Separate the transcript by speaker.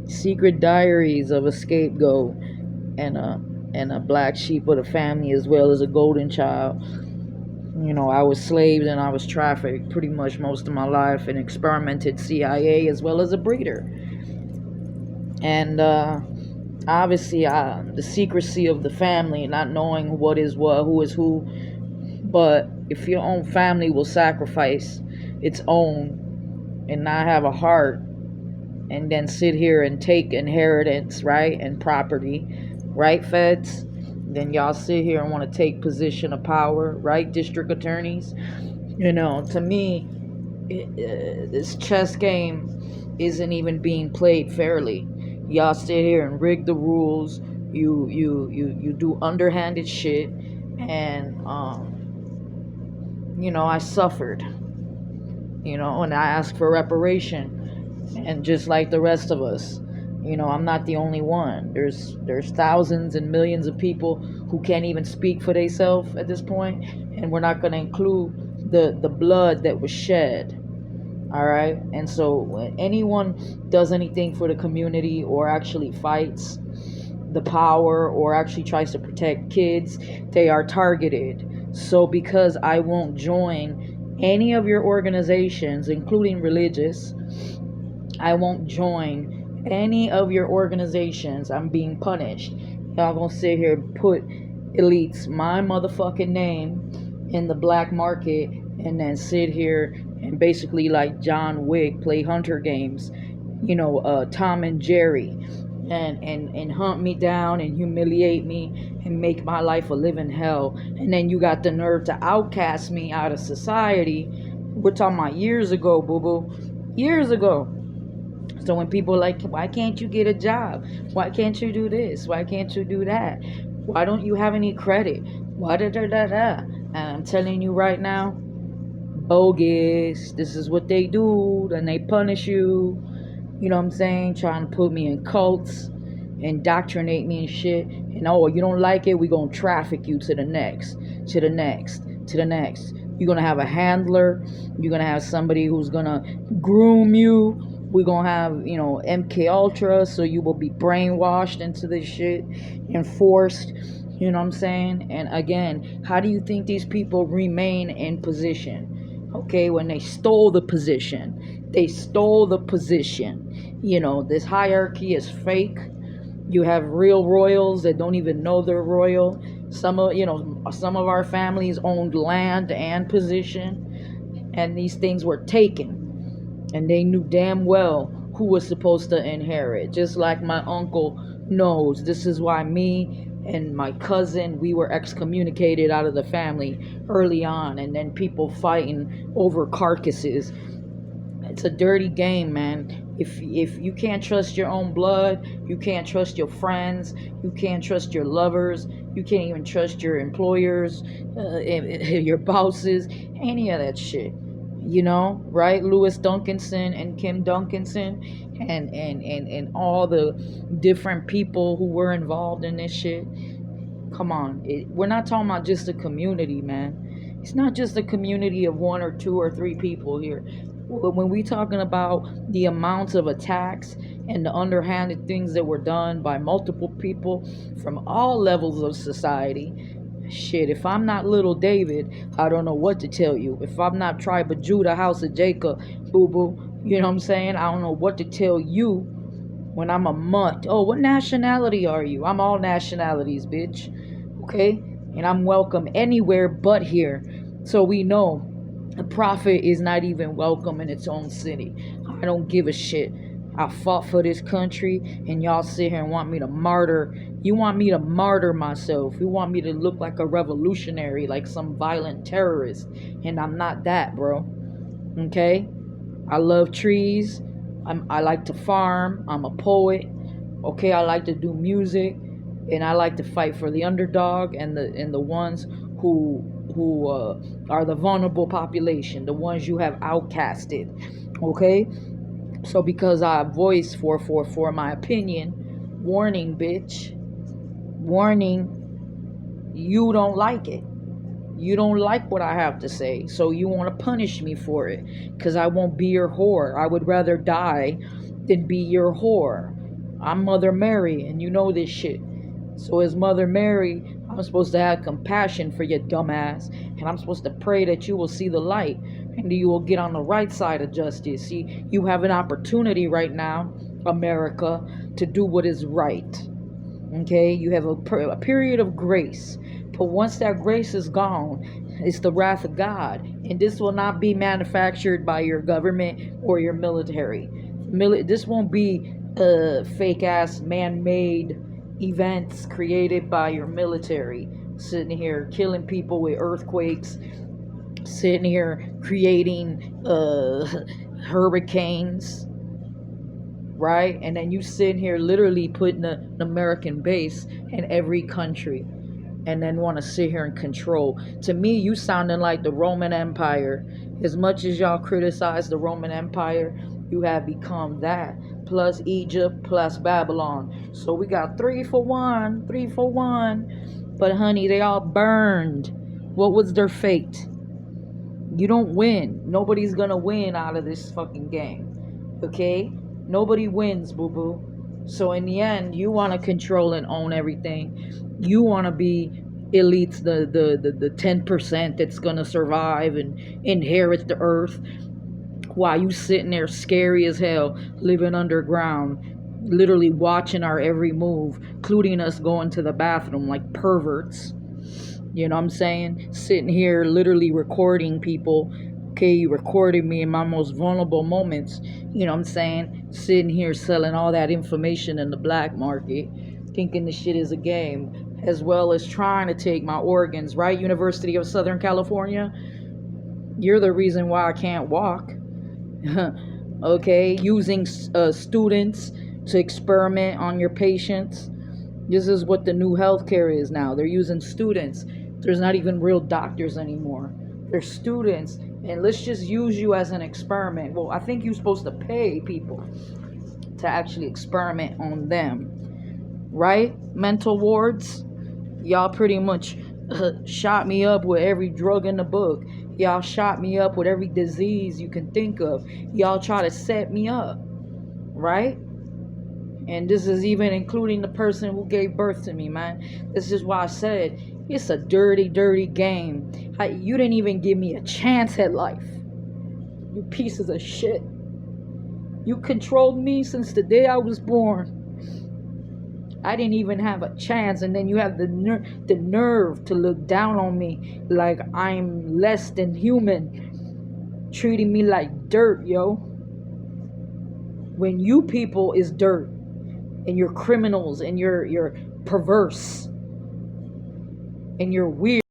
Speaker 1: Secret diaries of a scapegoat and a black sheep of the family, as well as a golden child. I was slaved and I was trafficked pretty much most of my life, and experimented CIA as well as a breeder. And obviously, the secrecy of the family, not knowing what is what, who is who. But if your own family will sacrifice its own and not have a heart, and then sit here and take inheritance, right, and property, right, feds? Then y'all sit here and want to take position of power, right, district attorneys? To me, this chess game isn't even being played fairly. Y'all sit here and rig the rules. You do underhanded shit, and I suffered. And I asked for reparation, and just like the rest of us, I'm not the only one. There's thousands and millions of people who can't even speak for themselves at this point, and we're not going to include the blood that was shed. All right. And so when anyone does anything for the community, or actually fights the power, or actually tries to protect kids, they are targeted. So because I won't join any of your organizations, including religious, I won't join any of your organizations, I'm being punished. Y'all gonna sit here and put elites my motherfucking name in the black market, and then sit here and basically, like John Wick, play hunter games, Tom and Jerry, and hunt me down and humiliate me and make my life a living hell. And then you got the nerve to outcast me out of society. We're talking about years ago, boo boo. Years ago. So when people are like, why can't you get a job? Why can't you do this? Why can't you do that? Why don't you have any credit? Why da da da da? And I'm telling you right now, bogus. This is what they do. Then they punish you. You know what I'm saying? Trying to put me in cults, indoctrinate me and shit. And oh, you don't like it, we gonna traffic you to the next, to the next, to the next. You're gonna have a handler. You're gonna have somebody who's gonna groom you. We're gonna have, MK Ultra, so you will be brainwashed into this shit and forced. You know what I'm saying? And again, how do you think these people remain in position? Okay, when they stole the position. They stole the position. This hierarchy is fake. You have real royals that don't even know they're royal. Some of our families owned land and position, and these things were taken, and they knew damn well who was supposed to inherit. Just like my uncle knows. This is why me and my cousin, we were excommunicated out of the family early on, and then people fighting over carcasses. It's a dirty game, man. If you can't trust your own blood, you can't trust your friends, you can't trust your lovers, you can't even trust your employers, your bosses, any of that shit. Right? Lewis Duncanson and Kim Duncanson, and all the different people who were involved in this shit. Come on, we're not talking about just a community, man. It's not just a community of one or two or three people here. When we talking about the amounts of attacks and the underhanded things that were done by multiple people from all levels of society, shit, if I'm not little David, I don't know what to tell you. If I'm not tribe of Judah, house of Jacob, boo boo, you know what I'm saying? I don't know what to tell you when I'm a mutt. Oh, what nationality are you? I'm all nationalities, bitch. Okay? And I'm welcome anywhere but here. So we know a prophet is not even welcome in its own city. I don't give a shit. I fought for this country, and y'all sit here and want me to martyr. You want me to martyr myself. You want me to look like a revolutionary, like some violent terrorist. And I'm not that, bro. Okay? I love trees. I like to farm. I'm a poet. Okay, I like to do music, and I like to fight for the underdog and the ones who are the vulnerable population, the ones you have outcasted. Okay, so because I voiced 444 my opinion, warning, bitch, warning, you don't like it. You don't like what I have to say, so you want to punish me for it, because I won't be your whore. I would rather die than be your whore. I'm Mother Mary, and you know this shit. So as Mother Mary, I'm supposed to have compassion for your dumbass, and I'm supposed to pray that you will see the light and you will get on the right side of justice. See, you have an opportunity right now, America, to do what is right. Okay, you have a period of grace, but once that grace is gone, it's the wrath of God, and this will not be manufactured by your government or your military. This won't be fake ass man-made events created by your military sitting here killing people with earthquakes, sitting here creating hurricanes, right? And then you sitting here literally putting an American base in every country and then want to sit here and control. To me, you sounding like the Roman Empire. As much as y'all criticize the Roman Empire, you have become that. Plus Egypt, plus Babylon. So we got 3 for 1, 3 for 1. But honey, they all burned. What was their fate? You don't win. Nobody's gonna win out of this fucking game. Okay? Nobody wins, boo boo. So in the end, you want to control and own everything. You want to be elites, the 10% that's gonna survive and inherit the earth, while you sitting there scary as hell, living underground, literally watching our every move, including us going to the bathroom like perverts. You know what I'm saying? Sitting here literally recording people. Okay, you recorded me in my most vulnerable moments. You know what I'm saying? Sitting here selling all that information in the black market, thinking the shit is a game, as well as trying to take my organs, right? University of Southern California, you're the reason why I can't walk. Okay, using students to experiment on your patients. This is what the new healthcare is now. They're using students. There's not even real doctors anymore. They're students. And let's just use you as an experiment. Well, I think you're supposed to pay people to actually experiment on them. Right? Mental wards. Y'all pretty much shot me up with every drug in the book. Y'all shot me up with every disease you can think of. Y'all try to set me up. Right? And this is even including the person who gave birth to me, man. This is why I said it's a dirty, dirty game. You didn't even give me a chance at life. You pieces of shit. You controlled me since the day I was born. I didn't even have a chance, and then you have the nerve to look down on me like I'm less than human, treating me like dirt, yo. When you people is dirt, and you're criminals, and you're perverse, and you're weird.